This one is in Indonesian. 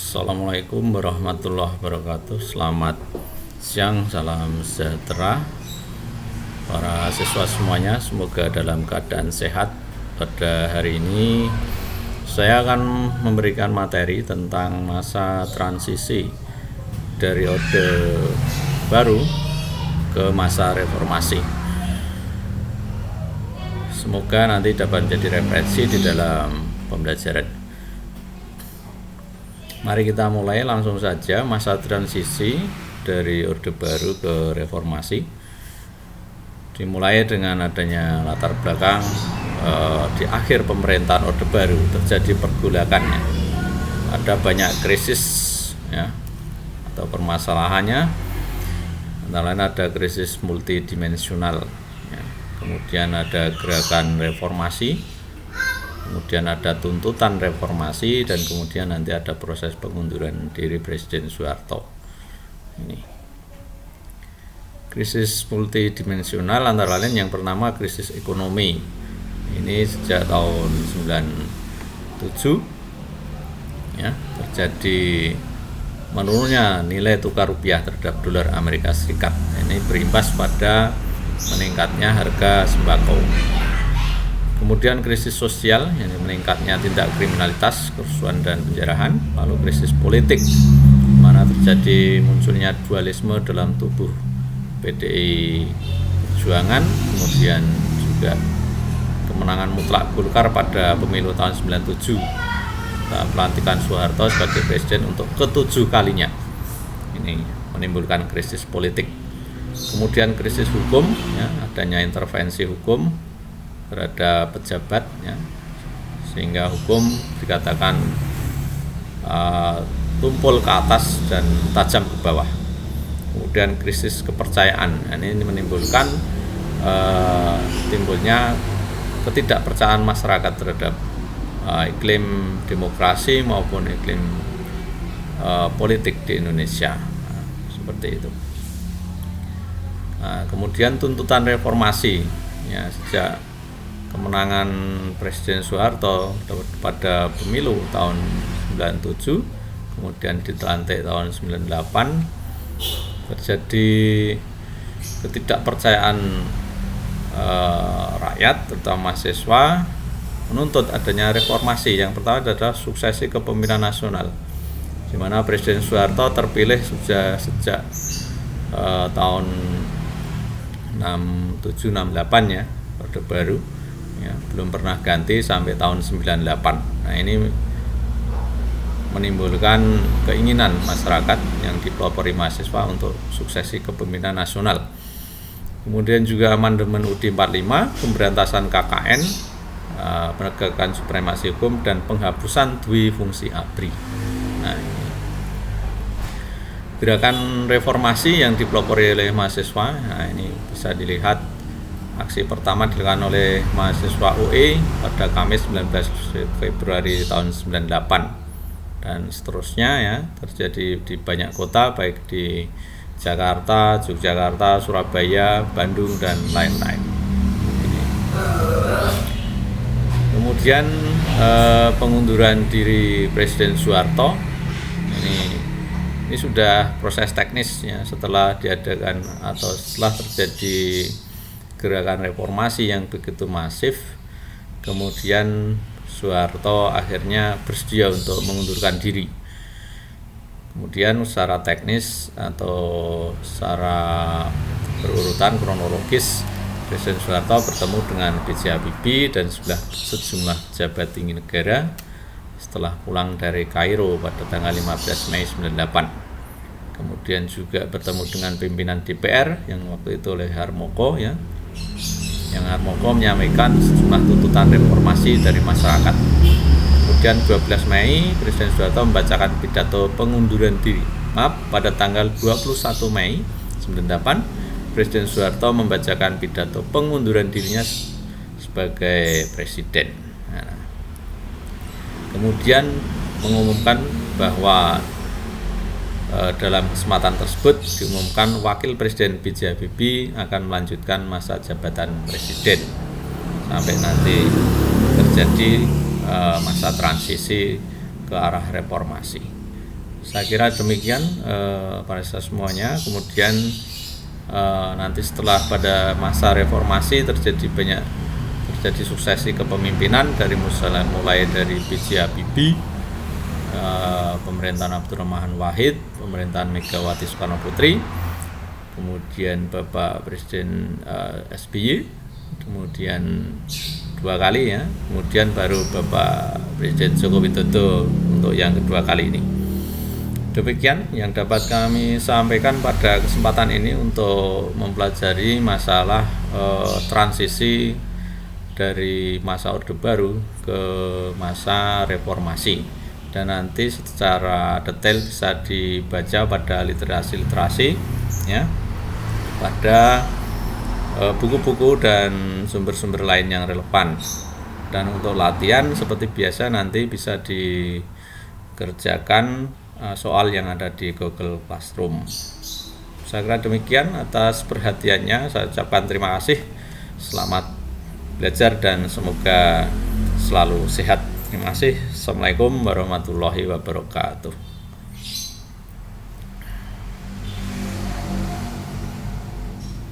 Assalamualaikum warahmatullahi wabarakatuh. Selamat siang, salam sejahtera para siswa semuanya. Semoga dalam keadaan sehat. Pada hari ini saya akan memberikan materi tentang masa transisi dari Orde Baru ke masa reformasi. Semoga nanti dapat menjadi referensi di dalam pembelajaran. Mari kita mulai langsung saja masa transisi dari Orde Baru ke reformasi. Dimulai dengan adanya latar belakang di akhir pemerintahan Orde Baru terjadi pergolakannya. Ada banyak krisis ya, atau permasalahannya. Antara lain ada krisis multidimensional ya. Kemudian ada gerakan reformasi, kemudian ada tuntutan reformasi, dan kemudian nanti ada proses pengunduran diri Presiden Soeharto. Ini krisis multidimensional antara lain yang pertama krisis ekonomi. Ini sejak tahun 97 ya, terjadi menurunnya nilai tukar rupiah terhadap dolar Amerika Serikat. Ini berimbas pada meningkatnya harga sembako. Kemudian krisis sosial, yang meningkatnya tindak kriminalitas, kerusuhan dan penjarahan. Lalu krisis politik, mana terjadi munculnya dualisme dalam tubuh PDI Perjuangan. Kemudian juga kemenangan mutlak Golkar pada pemilu tahun 97, pelantikan Soeharto sebagai presiden untuk ke-7 kalinya. Ini menimbulkan krisis politik. Kemudian krisis hukum, ya, adanya intervensi hukum terhadap pejabat ya, sehingga hukum dikatakan tumpul ke atas dan tajam ke bawah. Kemudian krisis kepercayaan, ini menimbulkan timbulnya ketidakpercayaan masyarakat terhadap iklim demokrasi maupun iklim politik di Indonesia. Seperti itu. Kemudian tuntutan reformasi ya, sejak kemenangan Presiden Soeharto pada pemilu tahun 97, kemudian dilantik tahun 98, terjadi ketidakpercayaan rakyat terutama mahasiswa menuntut adanya reformasi. Yang pertama adalah suksesi kepemimpinan nasional, di mana Presiden Soeharto terpilih sejak tahun 67-68 ya, Orde Baru ya, belum pernah ganti sampai tahun 98. Nah, ini menimbulkan keinginan masyarakat yang dipelopori mahasiswa untuk suksesi kepemimpinan nasional. Kemudian juga amandemen UUD 45, pemberantasan KKN, penegakan supremasi hukum dan penghapusan dwi fungsi ABRI. Nah, ini gerakan reformasi yang dipelopori oleh mahasiswa. Nah, ini bisa dilihat aksi pertama dilakukan oleh mahasiswa UE pada Kamis 19 Februari tahun 98 dan seterusnya ya, terjadi di banyak kota baik di Jakarta, Yogyakarta, Surabaya, Bandung dan lain-lain. Kemudian pengunduran diri Presiden Soeharto ini sudah proses teknisnya setelah diadakan atau setelah terjadi gerakan reformasi yang begitu masif. Kemudian Soeharto akhirnya bersedia untuk mengundurkan diri. Kemudian secara teknis atau secara berurutan kronologis, Presiden Soeharto bertemu dengan B.J. Habibie dan sejumlah pejabat tinggi negara setelah pulang dari Kairo pada tanggal 15 Mei 98. Kemudian juga bertemu dengan pimpinan DPR yang waktu itu oleh Harmoko ya, yang Harmoko menyampaikan sejumlah tuntutan reformasi dari masyarakat. Kemudian 12 Mei Presiden Soeharto membacakan pidato pengunduran diri. Pada tanggal 21 Mei 98 Presiden Soeharto membacakan pidato pengunduran dirinya sebagai presiden. Nah, kemudian mengumumkan bahwa dalam kesempatan tersebut diumumkan Wakil Presiden B.J. Habibie akan melanjutkan masa jabatan Presiden sampai nanti terjadi masa transisi ke arah reformasi. Saya kira demikian para siswa semuanya. Kemudian nanti setelah pada masa reformasi terjadi suksesi kepemimpinan mulai dari B.J. Habibie, pemerintahan Abdurrahman Wahid, pemerintahan Megawati Soekarno Putri, kemudian Bapak Presiden SBY, kemudian 2 kali ya, kemudian baru Bapak Presiden Joko Widodo untuk yang kedua kali ini. Demikian yang dapat kami sampaikan pada kesempatan ini untuk mempelajari masalah transisi dari masa Orde Baru ke masa reformasi, dan nanti secara detail bisa dibaca pada literasi ya, pada buku-buku dan sumber-sumber lain yang relevan. Dan untuk latihan seperti biasa nanti bisa dikerjakan soal yang ada di Google Classroom. Saya kira demikian. Atas perhatiannya saya ucapkan terima kasih. Selamat belajar dan semoga selalu sehat. Terima kasih. Assalamualaikum warahmatullahi wabarakatuh.